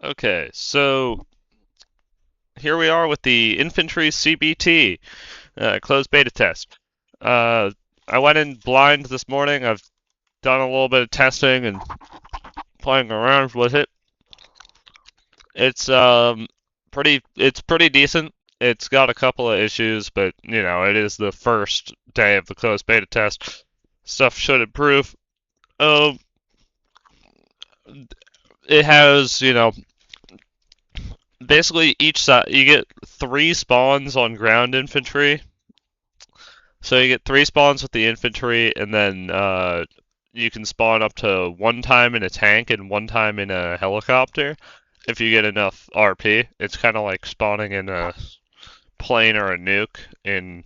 Okay, so here we are with the infantry CBT closed beta test. Uh, I went in blind this morning. I've done a little bit of testing and playing around with it. It's pretty decent. It's got a couple of issues, but it is the first day of the closed beta test. Stuff should improve. Um, it has, basically each side you get three spawns on ground infantry. So you get three spawns with the infantry, and then you can spawn up to one time in a tank and one time in a helicopter if you get enough RP. It's kind of like spawning in a plane or a nuke in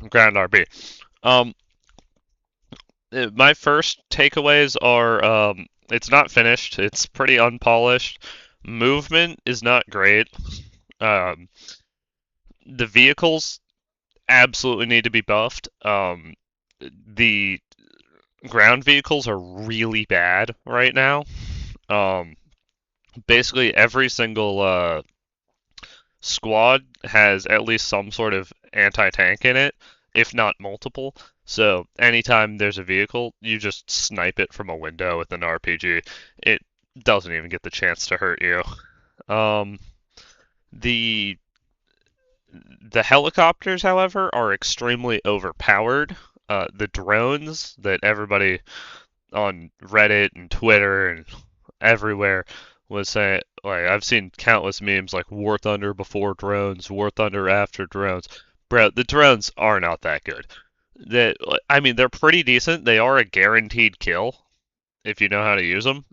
ground RP. Um, my first takeaways are it's not finished. It's pretty unpolished. Movement is not great. Um, the vehicles absolutely need to be buffed. The ground vehicles are really bad right now. Um, basically, every single squad has at least some sort of anti-tank in it, if not multiple. So anytime there's a vehicle, you just snipe it from a window with an RPG. It doesn't even get the chance to hurt you. Um, the the helicopters, however, are extremely overpowered. The drones that everybody on Reddit and Twitter and everywhere was saying, like, I've seen countless memes like War Thunder before drones, War Thunder after drones. Bro, the drones are not that good. That I mean, they're pretty decent. They are a guaranteed kill if you know how to use them.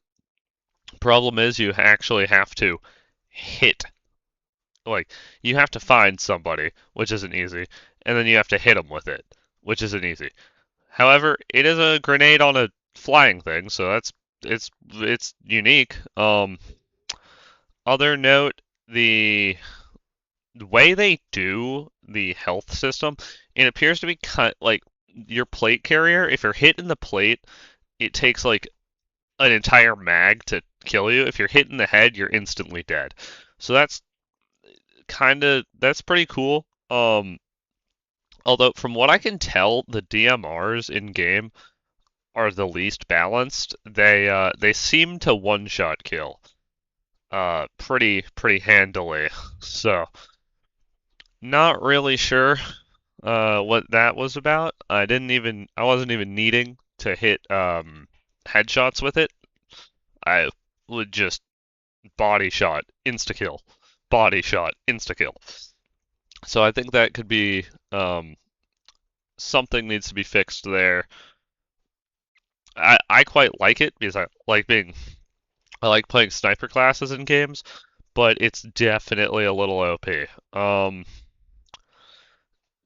Problem is, you actually have to hit. Like, you have to find somebody, which isn't easy, and then you have to hit them with it, which isn't easy. However, it is a grenade on a flying thing, so it's unique. Other note, the way they do the health system, it appears to be cut like your plate carrier. If you're hit in the plate, it takes like an entire mag to kill you. If you're hit in the head, you're instantly dead. So that's pretty cool. Although from what I can tell, the DMRs in game are the least balanced. They seem to one shot kill pretty handily. So not really sure what that was about. I wasn't even needing to hit headshots with it. I would just body shot, insta kill, body shot, insta kill. So I think that could be something needs to be fixed there. I quite like it because I like playing sniper classes in games, but it's definitely a little OP.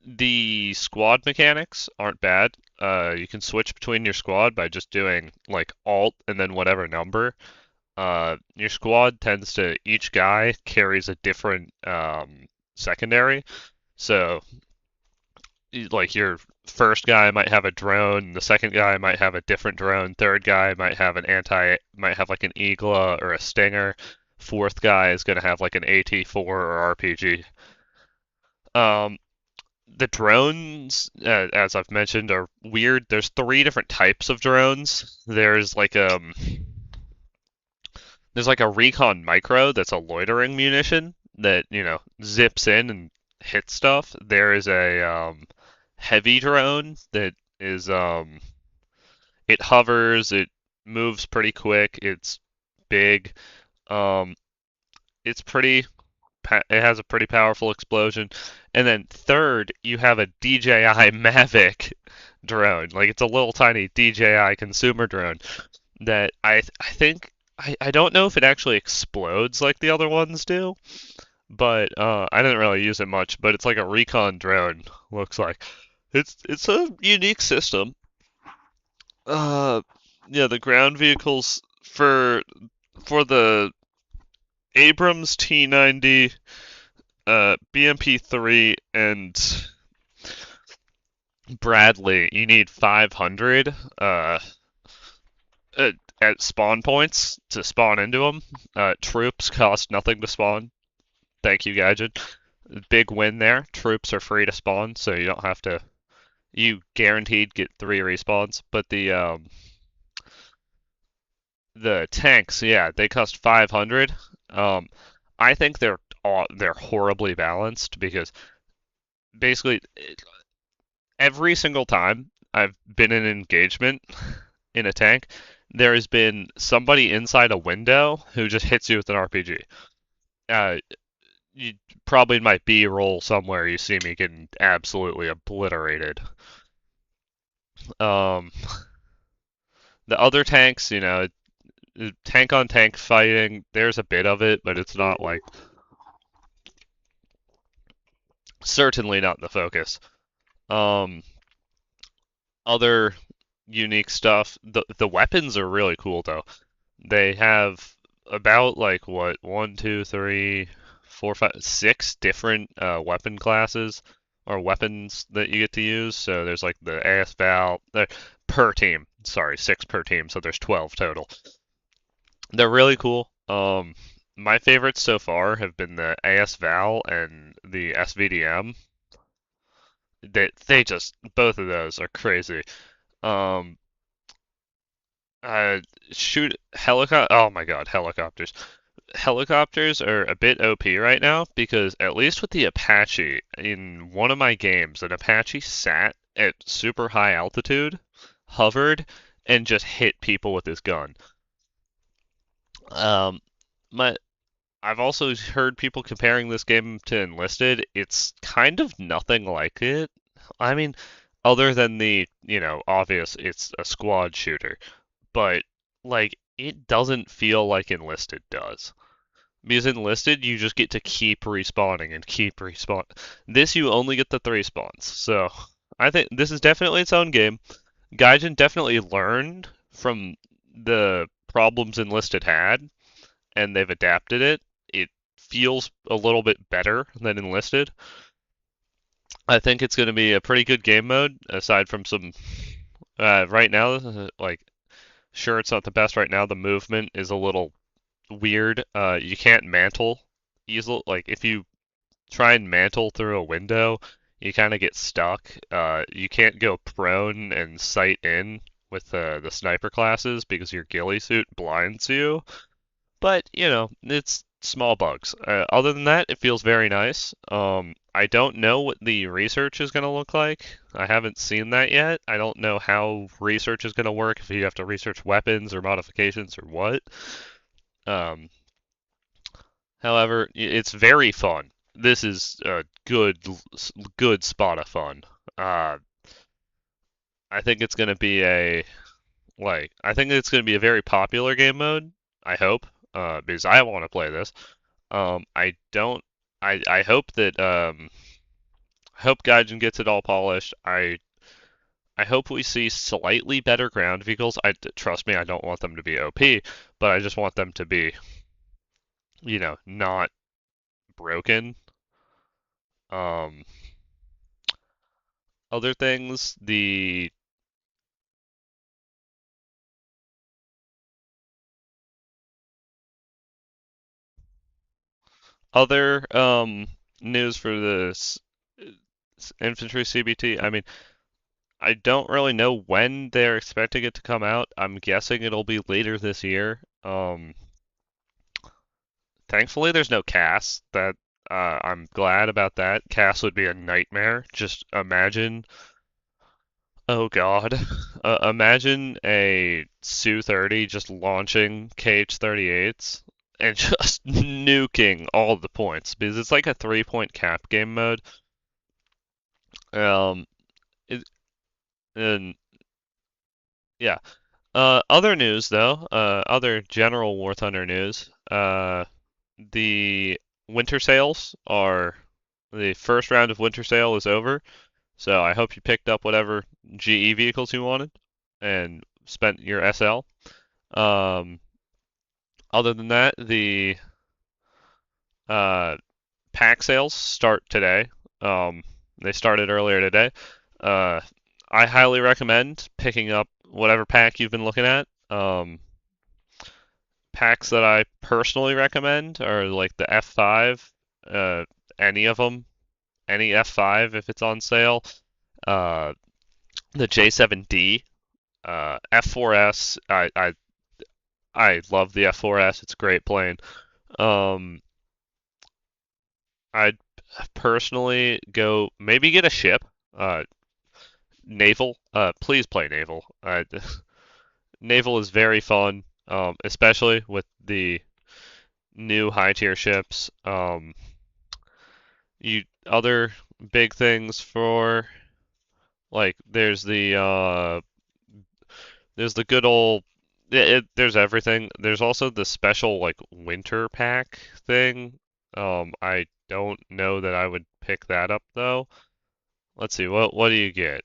The squad mechanics aren't bad. You can switch between your squad by just doing like Alt and then whatever number. Your squad tends to each guy carries a different secondary. So like your first guy might have a drone, the second guy might have a different drone, third guy might have like an Eagla or a Stinger, fourth guy is gonna have like an AT4 or RPG. Um, the drones, as I've mentioned, are weird. There's three different types of drones. There's like a recon micro that's a loitering munition that zips in and hits stuff. There is a heavy drone that is it hovers, it moves pretty quick, it's big, um, it's pretty it has a pretty powerful explosion. And then third, you have a DJI Mavic drone. Like it's a little tiny DJI consumer drone that I think I don't know if it actually explodes like the other ones do, but I didn't really use it much. But it's like a recon drone. Looks like it's a unique system. Uh, yeah, the ground vehicles for the Abrams T90, BMP3, and Bradley, you need 500. at spawn points to spawn into them. Troops cost nothing to spawn. Thank you, Gaijin. Big win there. Troops are free to spawn, so you don't have to. You guaranteed get 3 respawns. But the tanks, yeah, they cost 500. Um, I think they're horribly balanced because basically every single time I've been in an engagement in a tank, there has been somebody inside a window who just hits you with an RPG. Uh, you probably in my B roll somewhere you see me getting absolutely obliterated. Um, the other tanks, tank on tank fighting, there's a bit of it, but it's not like certainly not the focus. Um, Other unique stuff, the weapons are really cool though. They have about like what one, two, three, four, five, 6 different weapon classes or weapons that you get to use. So there's like the AS Val per team. Sorry, 6 per team. So there's 12 total. They're really cool. My favorites so far have been the AS Val and the SVDM. They just both of those are crazy. Um, uh, shoot helicopter. Oh my God, helicopters. Helicopters are a bit OP right now because at least with the Apache, in one of my games, an Apache sat at super high altitude, hovered, and just hit people with his gun. Um, my I've also heard people comparing this game to Enlisted. It's kind of nothing like it. I mean, other than obvious, it's a squad shooter, but like it doesn't feel like Enlisted does. Because enlisted, you just get to keep respawning and keep respawning. This, you only get the 3 spawns. So, I think this is definitely its own game. Gaijin definitely learned from the problems enlisted had, and they've adapted it. It feels a little bit better than enlisted. I think it's going to be a pretty good game mode, aside from some. Right now, like, sure, it's not the best right now. The movement is a little weird. You can't mantle easily. Like if you try and mantle through a window, you kind of get stuck. You can't go prone and sight in with the sniper classes because your ghillie suit blinds you. But it's small bugs. Other than that, it feels very nice. I don't know what the research is going to look like. I haven't seen that yet. I don't know how research is going to work, if you have to research weapons or modifications or what. Um, However, it's very fun. This is a good spot of fun. Uh, I think it's going to be I think it's going to be a very popular game mode. I hope, because I want to play this. I don't. I hope that I hope Gaijin gets it all polished. I hope we see slightly better ground vehicles. Trust me, I don't want them to be OP, but I just want them to be, not broken. Um, Other things, the other news for this infantry CBT, I mean, I don't really know when they're expecting it to come out. I'm guessing it'll be later this year. Thankfully, there's no CAS. I'm glad about that. CAS would be a nightmare. Just imagine, oh God, imagine a Su-30 just launching KH-38s and just nuking all the points because it's like a 3-point cap game mode. Um, it, and yeah. Other news though, other general War Thunder news. The winter sales are the first round of winter sale is over. So I hope you picked up whatever GE vehicles you wanted and spent your SL. Um, Other than that, the uh, pack sales start today. Um, they started earlier today. Uh, I highly recommend picking up whatever pack you've been looking at. packs that I personally recommend are like the F5, uh, any of them, any F5 if it's on sale, uh, the J7D, F4S. I love the F4S. It's a great plane. Um, I'd personally go maybe get a ship. Naval. Please play Naval. Naval is very fun, especially with the new high tier ships. You other big things for like there's the good old there's everything. There's also the special like winter pack thing. I don't know that I would pick that up though. Let's see, what do you get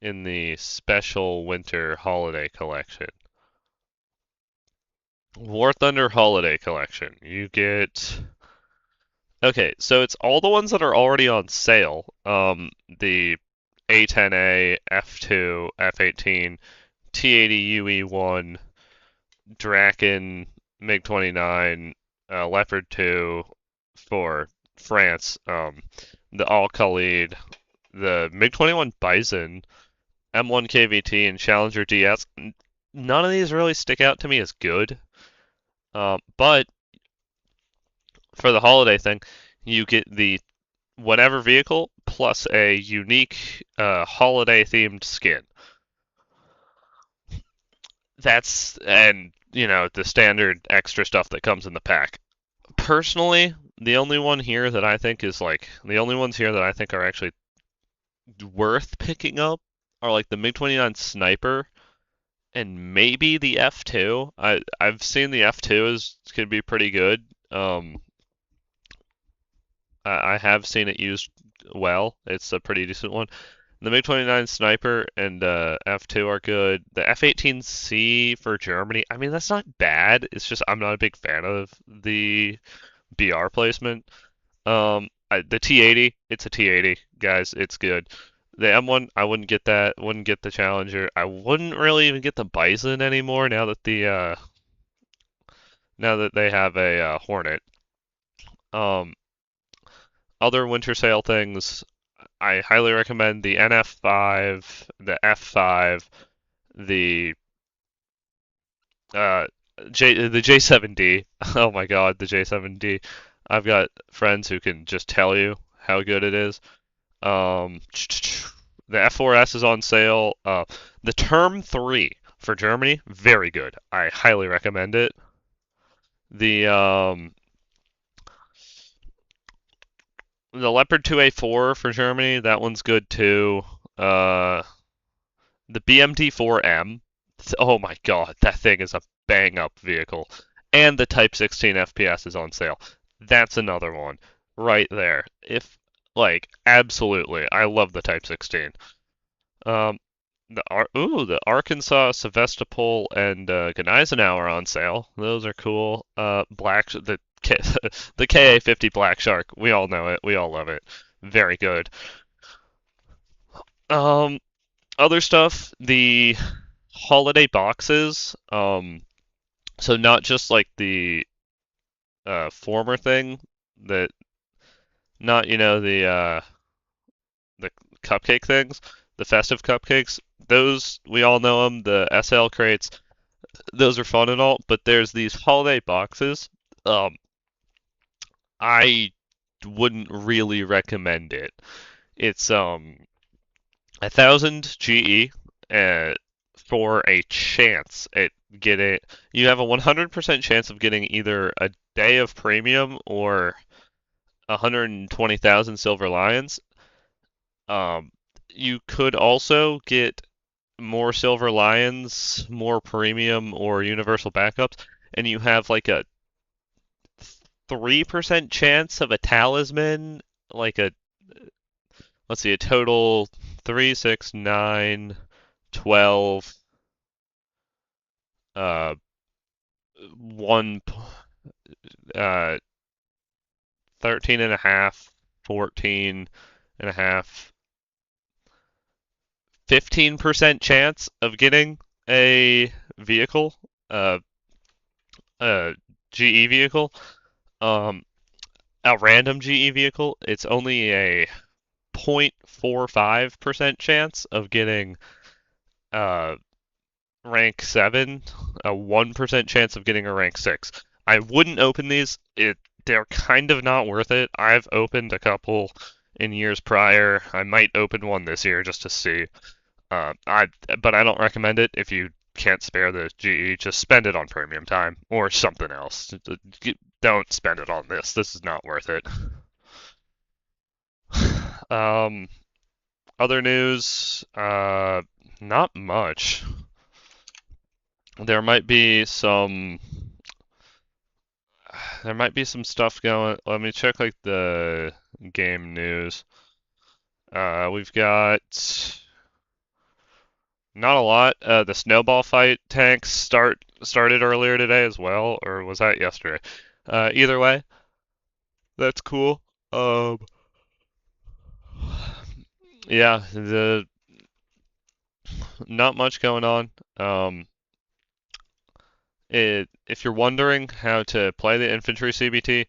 in the special winter holiday collection? War Thunder holiday collection. You get okay, so it's all the ones that are already on sale. The A10A, F2, F18, T80 UE1, Draken, MiG-29, Leopard 2 for France, the Al Khalid, the MiG-21 Bison, M1 KVT, and Challenger DS. None of these really stick out to me as good, but for the holiday thing, you get the whatever vehicle plus a unique holiday themed skin. That's and the standard extra stuff that comes in the pack. Personally, the only one here that I think is like the only ones here that I think are actually worth picking up are like the MiG-29 Sniper and maybe the F2. I've seen the F2 is can be pretty good. I have seen it used well. It's a pretty decent one. The MiG-29 Sniper and F2 are good. The F-18C for Germany, I mean, that's not bad. It's just I'm not a big fan of the BR placement. The T80, it's a T80, guys. It's good. The M1, I wouldn't get that. Wouldn't get the Challenger. I wouldn't really even get the Bison anymore now that they have a Hornet. Um, Other winter sale things, I highly recommend the NF5, the F5, the uh the J7D. Oh my God, the J7D. I've got friends who can just tell you how good it is. Um, the F4S is on sale. The Term 3 for Germany, very good. I highly recommend it. The the Leopard 2A4 for Germany, that one's good too. Uh, the BMD4M, oh my God, that thing is a bang up vehicle. And the Type 16 FPS is on sale. That's another one right there. If like absolutely, I love the Type 16. Um, the Arkansas, Sevastopol, and Gneisenau are on sale. Those are cool. The KA50 Black Shark. We all know it. We all love it. Very good. Um, Other stuff. The holiday boxes. So not just like the former thing that not the cupcake things, the festive cupcakes. Those we all know them. The SL crates. Those are fun and all, but there's these holiday boxes. Um, I wouldn't really recommend it. It's 1,000 GE for a chance at getting. You have a 100% chance of getting either a day of premium or 120,000 silver lions. Um, you could also get more silver lions, more premium or universal backups, and you have like a 3% chance of a talisman, like a let's see, a total 3, 6, 9, 12, 1, 13 and a half, 14 and a half, 15% chance of getting a vehicle uh, uh, GE vehicle, um, a random GE vehicle, it's only a 0.45% chance of getting uh, rank 7, a 1% chance of getting a rank 6. I wouldn't open these. They're kind of not worth it. I've opened a couple in years prior. I might open one this year just to see. I but I don't recommend it if you can't spare the GE. Just spend it on premium time or something else. Don't spend it on this. This is not worth it. Um, Other news, not much. There might be some there might be some stuff going. Let me check like the game news. We've got not a lot. The snowball fight tanks started earlier today as well, or was that yesterday? Either way, that's cool. Um, yeah, the not much going on. Um, if you're wondering how to play the infantry CBT,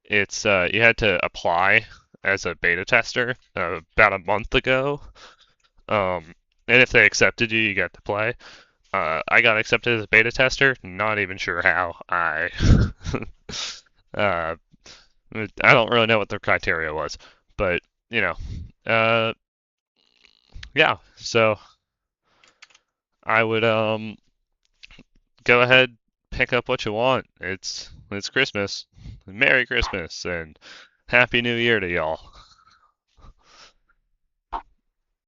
it's you had to apply as a beta tester about a month ago. And if they accepted you, you got to play. I got accepted as a beta tester. Not even sure how. Uh, I don't really know what their criteria was, but you know, uh, yeah. So I would go ahead, pick up what you want. It's Christmas. Merry Christmas and Happy New Year to y'all.